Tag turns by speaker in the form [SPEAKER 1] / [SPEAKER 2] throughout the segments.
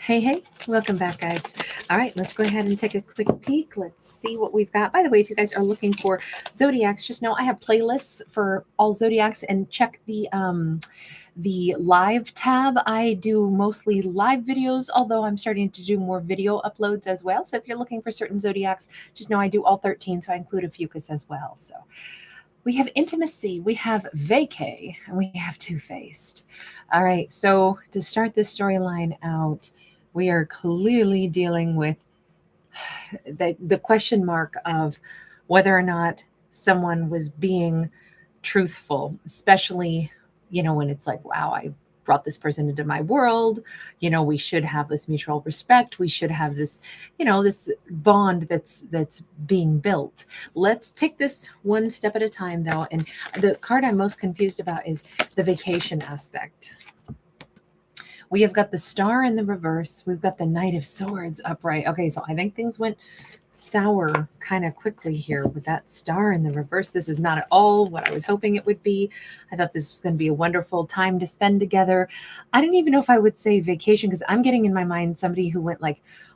[SPEAKER 1] Hey, hey, welcome back, guys. All right, let's go ahead and take a quick peek. Let's see what we've got. By the way, if you guys are looking for zodiacs, just know I have playlists for all zodiacs, and check the live tab. I do mostly live videos, although I'm starting to do more video uploads as well. So if you're looking for certain zodiacs, just know I do all 13, so I include Ophiuchus as well. So we have intimacy, we have vacay, and we have two-faced. All right, so to start this storyline out, we are clearly dealing with the question mark of whether or not someone was being truthful, especially, when it's like, wow, I brought this person into my world. We should have this mutual respect. We should have this, this bond that's being built. Let's take this one step at a time, though. And the card I'm most confused about is the vacation aspect. We have got the Star in the reverse. We've got the Knight of Swords upright. Okay, so I think things went sour kind of quickly here with that Star in the reverse. This is not at all what I was hoping it would be. I thought this was going to be a wonderful time to spend together. I didn't even know if I would say vacation, because I'm getting in my mind somebody who went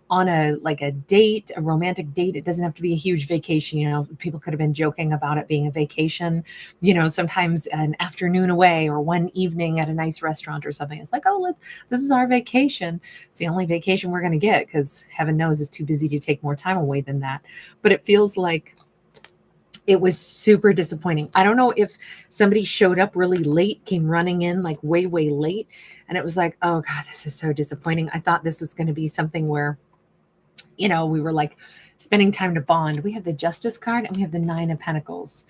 [SPEAKER 1] on a date, a romantic date. It doesn't have to be a huge vacation. People could have been joking about it being a vacation, sometimes an afternoon away or one evening at a nice restaurant or something. It's like, oh, this is our vacation. It's the only vacation we're going to get, because heaven knows it's too busy to take more time away than that. But it feels like it was super disappointing. I don't know if somebody showed up really late, came running in like way, way late. And it was like, oh God, this is so disappointing. I thought this was going to be something where, we were like spending time to bond. We have the Justice card and we have the Nine of Pentacles.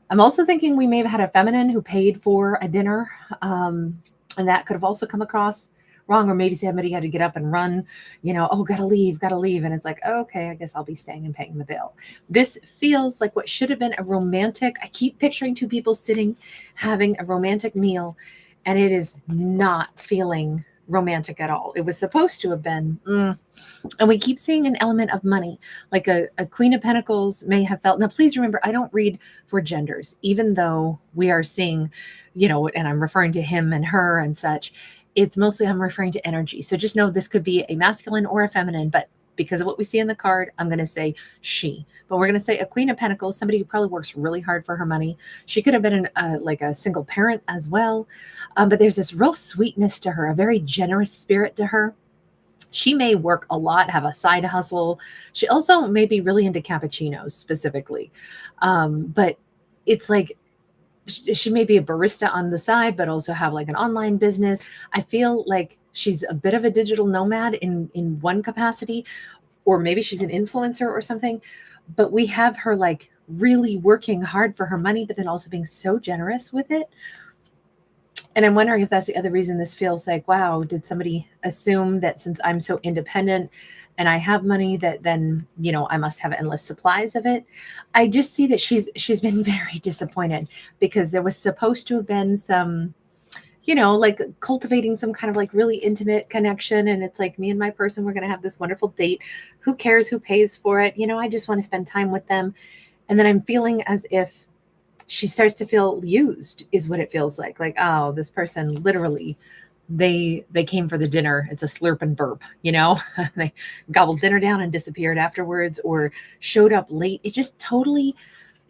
[SPEAKER 1] I'm also thinking we may have had a feminine who paid for a dinner. And that could have also come across wrong. Or maybe somebody had to get up and run, oh, gotta leave. And it's like, oh, okay, I guess I'll be staying and paying the bill. This feels like what should have been a romantic. I keep picturing two people sitting, having a romantic meal, and it is not feeling romantic at all. It was supposed to have been. And we keep seeing an element of money, like a Queen of Pentacles may have felt. Now, please remember, I don't read for genders, even though we are seeing, and I'm referring to him and her and such. It's mostly I'm referring to energy. So just know this could be a masculine or a feminine, but because of what we see in the card, I'm going to say she. But we're going to say a Queen of Pentacles, somebody who probably works really hard for her money. She could have been like a single parent as well. But there's this real sweetness to her, a very generous spirit to her. She may work a lot, have a side hustle. She also may be really into cappuccinos specifically. But it's like she may be a barista on the side, but also have like an online business. I feel like she's a bit of a digital nomad in one capacity, or maybe she's an influencer or something. But we have her like really working hard for her money, but then also being so generous with it. And I'm wondering if that's the other reason this feels like, wow, did somebody assume that since I'm so independent and I have money that then, I must have endless supplies of it. I just see that she's been very disappointed, because there was supposed to have been some, like cultivating some kind of like really intimate connection. And it's like, me and my person, we're going to have this wonderful date. Who cares who pays for it? I just want to spend time with them. And then I'm feeling as if she starts to feel used, is what it feels like. Like, oh, this person literally, they came for the dinner. It's a slurp and burp, they gobbled dinner down and disappeared afterwards, or showed up late. It just totally,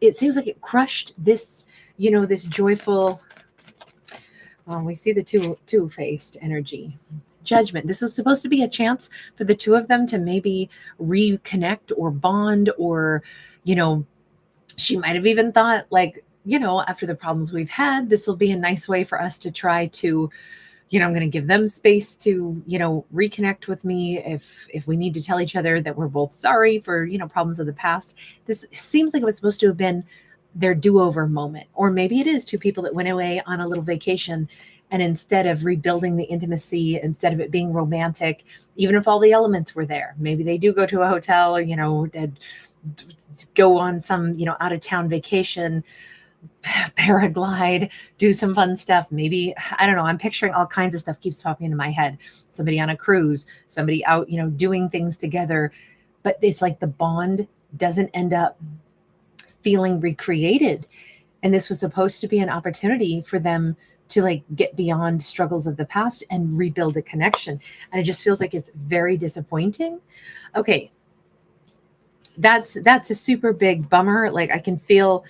[SPEAKER 1] it seems like it crushed this, this joyful, we see the two-faced energy. Judgment. This was supposed to be a chance for the two of them to maybe reconnect or bond, or, she might have even thought like, after the problems we've had, this will be a nice way for us to try to, I'm going to give them space to, reconnect with me if we need to tell each other that we're both sorry for, problems of the past. This seems like it was supposed to have been their do-over moment. Or maybe it is two people that went away on a little vacation, and instead of rebuilding the intimacy, instead of it being romantic, even if all the elements were there, maybe they do go to a hotel, go on some, out of town vacation, paraglide, do some fun stuff. Maybe, I don't know, I'm picturing all kinds of stuff keeps popping into my head. Somebody on a cruise, somebody out, doing things together. But it's like the bond doesn't end up feeling recreated. And this was supposed to be an opportunity for them to like get beyond struggles of the past and rebuild a connection. And it just feels like it's very disappointing. Okay, that's a super big bummer. Like I can feel,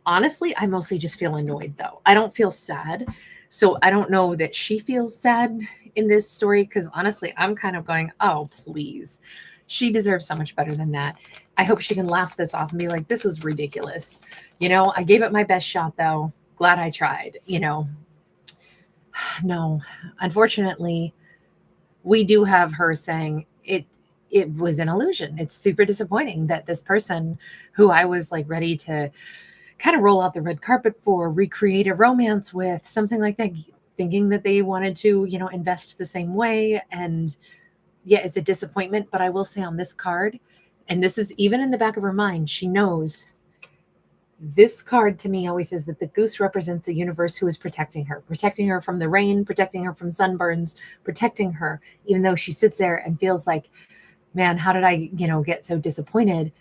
[SPEAKER 1] honestly, I mostly just feel annoyed though. I don't feel sad. So I don't know that she feels sad in this story, because honestly, I'm kind of going, oh, please. She deserves so much better than that. I hope she can laugh this off and be like, this was ridiculous. I gave it my best shot though. Glad I tried. No, unfortunately, we do have her saying it was an illusion. It's super disappointing that this person who I was like ready to kind of roll out the red carpet for, recreate a romance with, something like that, thinking that they wanted to, invest the same way. And yeah, it's a disappointment. But I will say on this card, and this is even in the back of her mind, she knows this card to me always says that the goose represents the universe who is protecting her from the rain, protecting her from sunburns, protecting her, even though she sits there and feels like, man, how did I, get so disappointed?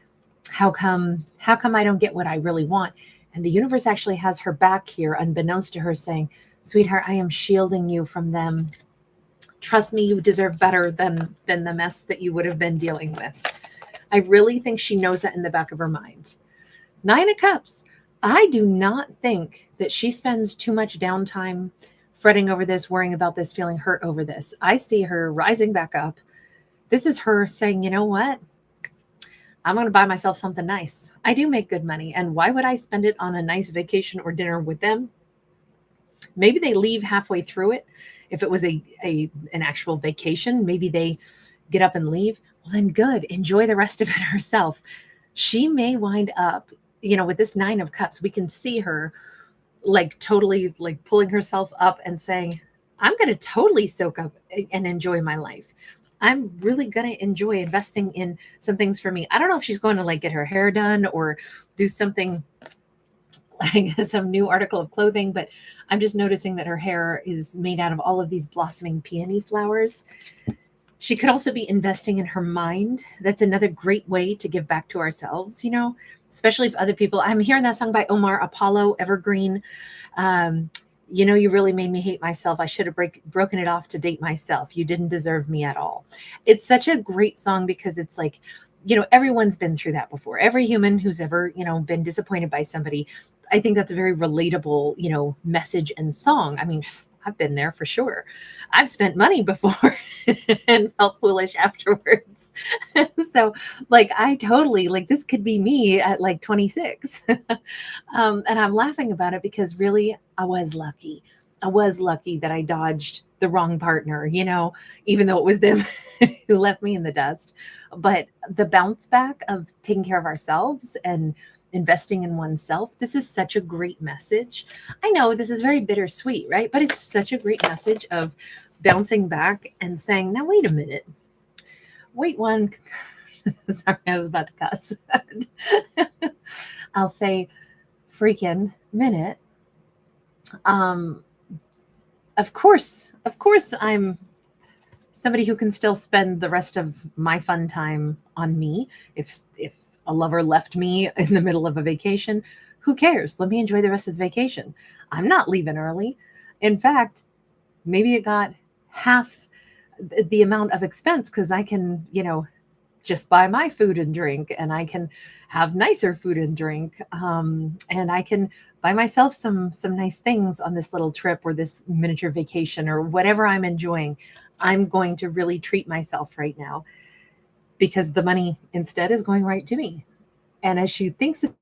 [SPEAKER 1] How come I don't get what I really want? And the universe actually has her back here, unbeknownst to her, saying, sweetheart, I am shielding you from them. Trust me, you deserve better than the mess that you would have been dealing with. I really think she knows that in the back of her mind. 9 of Cups. I do not think that she spends too much downtime fretting over this, worrying about this, feeling hurt over this. I see her rising back up. This is her saying, you know what? I'm going to buy myself something nice. I do make good money. And why would I spend it on a nice vacation or dinner with them? Maybe they leave halfway through it. If it was an actual vacation, maybe they get up and leave. Well, then good. Enjoy the rest of it herself. She may wind up, with this 9 of Cups, we can see her like totally like pulling herself up and saying, I'm going to totally soak up and enjoy my life. I'm really going to enjoy investing in some things for me. I don't know if she's going to like get her hair done or do something like some new article of clothing, but I'm just noticing that her hair is made out of all of these blossoming peony flowers. She could also be investing in her mind. That's another great way to give back to ourselves, especially if other people. I'm hearing that song by Omar Apollo, Evergreen. You really made me hate myself. I should have broken it off to date myself. You didn't deserve me at all. It's such a great song because it's like, everyone's been through that before. Every human who's ever, been disappointed by somebody. I think that's a very relatable, message and song. I mean, I've been there for sure. I've spent money before and felt foolish afterwards. So like, I totally like, this could be me at like 26. And I'm laughing about it because really I was lucky. I was lucky that I dodged the wrong partner, even though it was them who left me in the dust. But the bounce back of taking care of ourselves and investing in oneself, this is such a great message. I know this is very bittersweet, right? But it's such a great message of bouncing back and saying, now, wait a minute. Wait one. Sorry, I was about to cuss. I'll say freaking minute. Of course, I'm somebody who can still spend the rest of my fun time on me. If a lover left me in the middle of a vacation, who cares? Let me enjoy the rest of the vacation. I'm not leaving early. In fact, maybe it got half the amount of expense because I can, just buy my food and drink, and I can have nicer food and drink, and I can buy myself some nice things on this little trip or this miniature vacation or whatever I'm enjoying. I'm going to really treat myself right now because the money instead is going right to me. And as she thinks of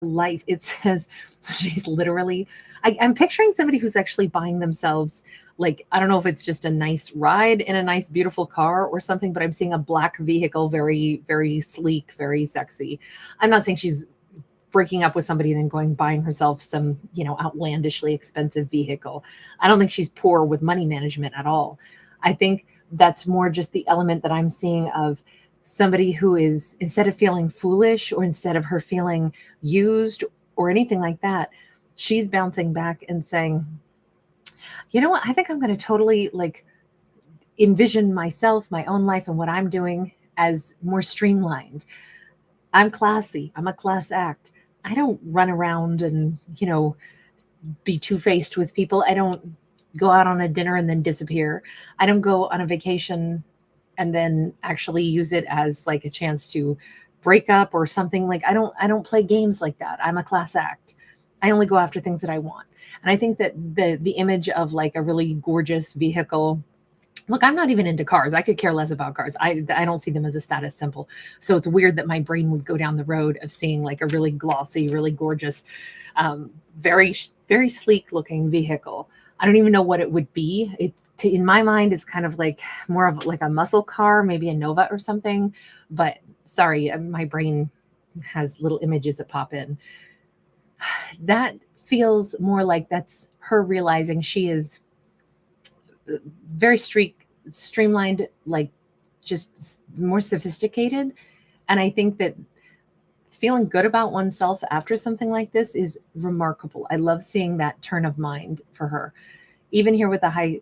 [SPEAKER 1] life, it says she's literally, I'm picturing somebody who's actually buying themselves, like, I don't know if it's just a nice ride in a nice, beautiful car or something, but I'm seeing a black vehicle, very, very sleek, very sexy. I'm not saying she's breaking up with somebody and then buying herself some, outlandishly expensive vehicle. I don't think she's poor with money management at all. I think that's more just the element that I'm seeing of somebody who is, instead of feeling foolish or instead of her feeling used or anything like that, she's bouncing back and saying, you know what, I think I'm going to totally like envision myself, my own life and what I'm doing as more streamlined. I'm classy. I'm a class act. I don't run around and, be two-faced with people. I don't go out on a dinner and then disappear. I don't go on a vacation and then actually use it as like a chance to break up or something. Like I don't play games like that. I'm a class act. I only go after things that I want. And I think that the image of like a really gorgeous vehicle. Look, I'm not even into cars. I could care less about cars. I don't see them as a status symbol. So it's weird that my brain would go down the road of seeing like a really glossy, really gorgeous, very very sleek looking vehicle. I don't even know what it would be. In my mind, it's kind of like more of like a muscle car, maybe a Nova or something. But sorry, my brain has little images that pop in. That feels more like that's her realizing she is very streamlined, like just more sophisticated. And I think that feeling good about oneself after something like this is remarkable. I love seeing that turn of mind for her. Even here with the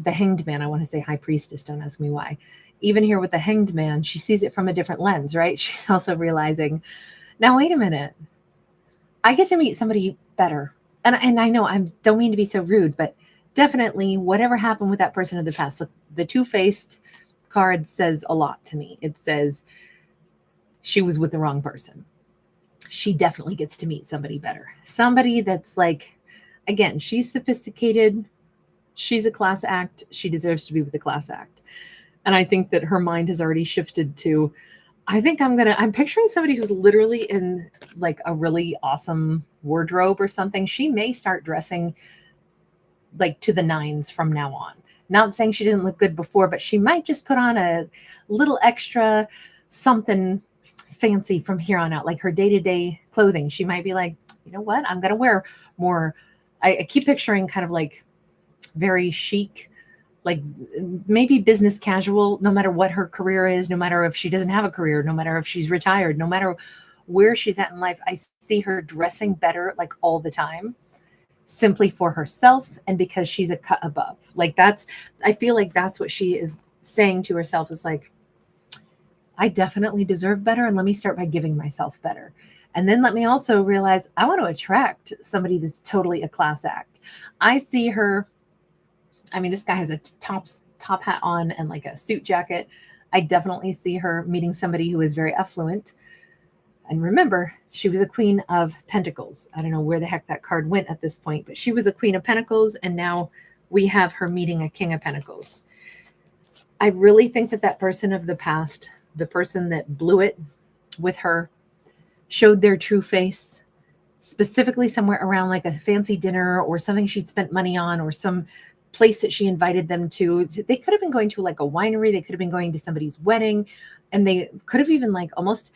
[SPEAKER 1] the hanged man, I want to say high priestess, don't ask me why. Even here with the hanged man, she sees it from a different lens, right? She's also realizing, now wait a minute, I get to meet somebody better. And I know I don't mean to be so rude, but definitely whatever happened with that person in the past, look, the two-faced card says a lot to me. It says she was with the wrong person. She definitely gets to meet somebody better. Somebody that's like, again, she's sophisticated. She's a class act. She deserves to be with the class act. And I think that her mind has already shifted to, I'm picturing somebody who's literally in like a really awesome wardrobe or something. She may start dressing like to the nines from now on. Not saying she didn't look good before, but she might just put on a little extra something fancy from here on out, like her day-to-day clothing. She might be like, you know what? I'm going to wear more. I keep picturing kind of like very chic, like maybe business casual, no matter what her career is, no matter if she doesn't have a career, no matter if she's retired, no matter where she's at in life. I see her dressing better like all the time, simply for herself and because she's a cut above. Like I feel like that's what she is saying to herself, is like, I definitely deserve better, and let me start by giving myself better. And then let me also realize I want to attract somebody that's totally a class act. I see her, I mean, this guy has a top hat on and like a suit jacket. I definitely see her meeting somebody who is very affluent. And remember, she was a Queen of Pentacles. I don't know where the heck that card went at this point, but she was a Queen of Pentacles, and now we have her meeting a King of Pentacles. I really think that person of the past, the person that blew it with her, showed their true face, specifically somewhere around like a fancy dinner or something she'd spent money on, or some place that she invited them to. They could have been going to like a winery. They could have been going to somebody's wedding, and they could have even like almost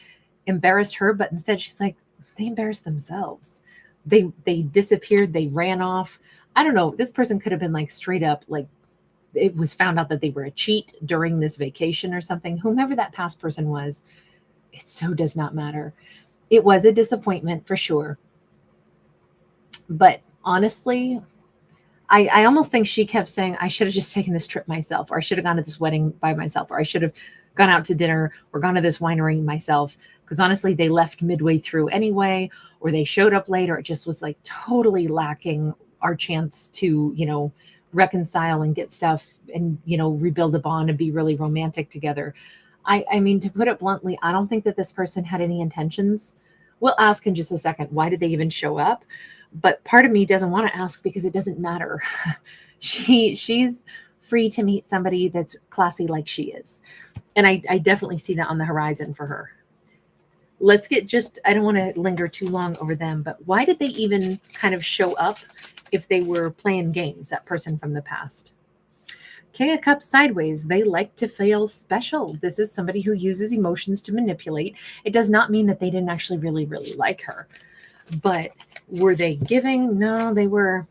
[SPEAKER 1] embarrassed her, but instead she's like, they embarrassed themselves. They disappeared. They ran off. I don't know. This person could have been like straight up, like it was found out that they were a cheat during this vacation or something. Whomever that past person was, it so does not matter. It was a disappointment for sure. But honestly, I almost think she kept saying, I should have just taken this trip myself, or I should have gone to this wedding by myself, or I should have gone out to dinner or gone to this winery myself. Because honestly, they left midway through anyway, or they showed up late, or it just was like totally lacking our chance to, reconcile and get stuff and, rebuild a bond and be really romantic together. I mean, to put it bluntly, I don't think that this person had any intentions. We'll ask in just a second, why did they even show up? But part of me doesn't want to ask because it doesn't matter. She's free to meet somebody that's classy like she is. And I definitely see that on the horizon for her. Let's get I don't want to linger too long over them, but why did they even kind of show up if they were playing games, that person from the past? King of Cups sideways, they like to feel special. This is somebody who uses emotions to manipulate. It does not mean that they didn't actually really, really like her. But were they giving? No, they were.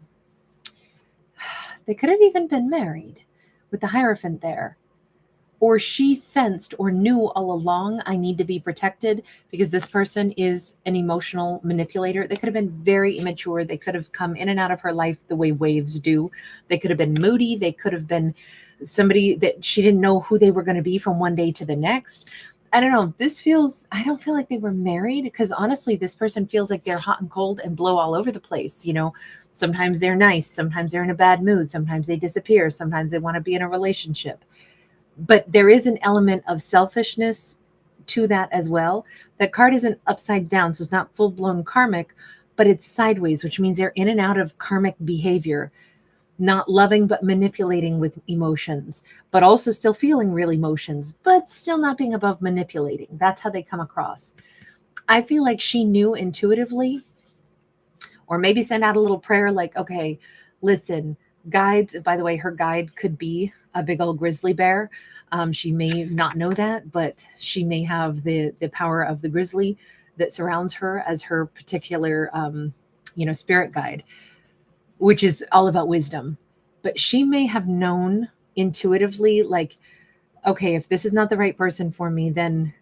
[SPEAKER 1] They could have even been married with the Hierophant there. Or she sensed or knew all along, I need to be protected because this person is an emotional manipulator. They could have been very immature. They could have come in and out of her life the way waves do. They could have been moody. They could have been somebody that she didn't know who they were going to be from one day to the next. I don't know. I don't feel like they were married, because honestly, this person feels like they're hot and cold and blow all over the place. Sometimes they're nice, sometimes they're in a bad mood, sometimes they disappear, sometimes they want to be in a relationship. But there is an element of selfishness to that as well. That card isn't upside down, so it's not full blown karmic, but it's sideways, which means they're in and out of karmic behavior, not loving but manipulating with emotions, but also still feeling real emotions, but still not being above manipulating. That's how they come across. I feel like she knew intuitively, or maybe send out a little prayer like, okay, listen, guides, by the way, her guide could be a big old grizzly bear. She may not know that, but she may have the power of the grizzly that surrounds her as her particular, spirit guide, which is all about wisdom. But she may have known intuitively, like, okay, if this is not the right person for me, then,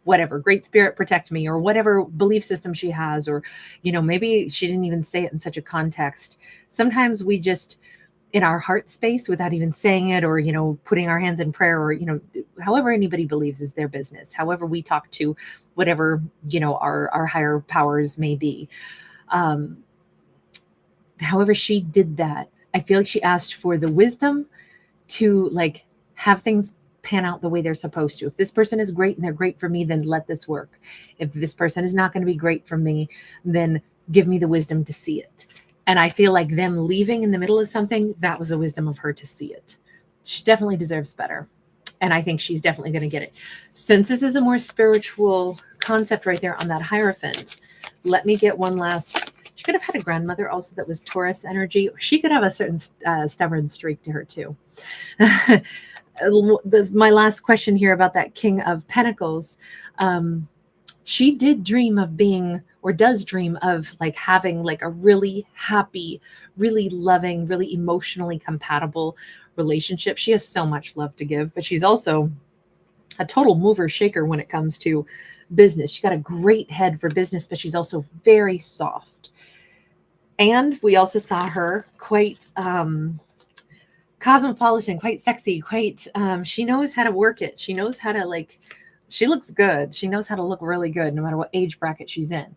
[SPEAKER 1] whatever, great spirit protect me, or whatever belief system she has, or, maybe she didn't even say it in such a context. Sometimes we just, in our heart space, without even saying it, or, putting our hands in prayer, or, however anybody believes is their business, however we talk to whatever, our higher powers may be. However she did that, I feel like she asked for the wisdom to, like, have things pan out the way they're supposed to. If this person is great and they're great for me, then let this work. If this person is not going to be great for me, then give me the wisdom to see it. And I feel like them leaving in the middle of something, that was the wisdom of her to see it. She definitely deserves better. And I think she's definitely going to get it. Since this is a more spiritual concept right there on that Hierophant, let me get one last. She could have had a grandmother also that was Taurus energy. She could have a certain stubborn streak to her too. My last question here about that King of Pentacles. She did dream of being, or does dream of, like, having like a really happy, really loving, really emotionally compatible relationship. She has so much love to give, but she's also a total mover shaker when it comes to business. She's got a great head for business, but she's also very soft. And we also saw her quite cosmopolitan, quite sexy, quite, she knows how to work it. She knows how to, like, she looks good. She knows how to look really good no matter what age bracket she's in.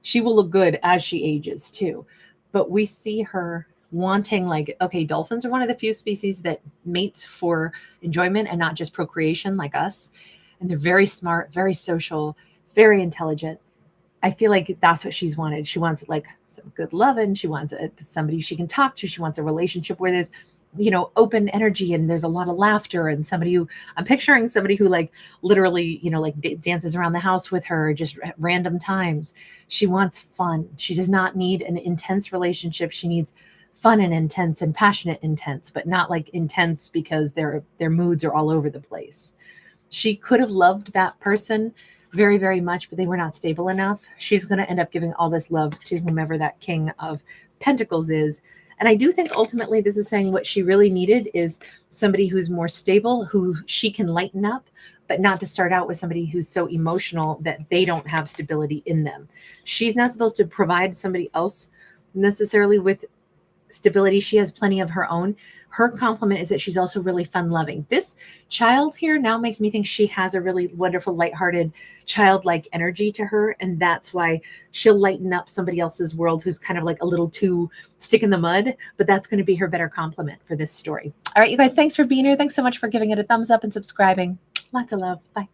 [SPEAKER 1] She will look good as she ages too. But we see her wanting, like, okay, dolphins are one of the few species that mates for enjoyment and not just procreation like us. And they're very smart, very social, very intelligent. I feel like that's what she's wanted. She wants, like, some good loving. She wants somebody she can talk to. She wants a relationship where there's, open energy and there's a lot of laughter, and I'm picturing somebody who, like, literally, like, dances around the house with her just at random times. She wants fun. She does not need an intense relationship. She needs fun and intense and passionate intense, but not like intense because their moods are all over the place. She could have loved that person very, very much, but they were not stable enough. She's going to end up giving all this love to whomever that King of Pentacles is. And I do think ultimately this is saying what she really needed is somebody who's more stable, who she can lighten up, but not to start out with somebody who's so emotional that they don't have stability in them. She's not supposed to provide somebody else necessarily with stability. She has plenty of her own. Her compliment is that she's also really fun loving. This child here now makes me think she has a really wonderful, lighthearted, childlike energy to her. And that's why she'll lighten up somebody else's world who's kind of like a little too stick in the mud. But that's going to be her better compliment for this story. All right, you guys, thanks for being here. Thanks so much for giving it a thumbs up and subscribing. Lots of love. Bye.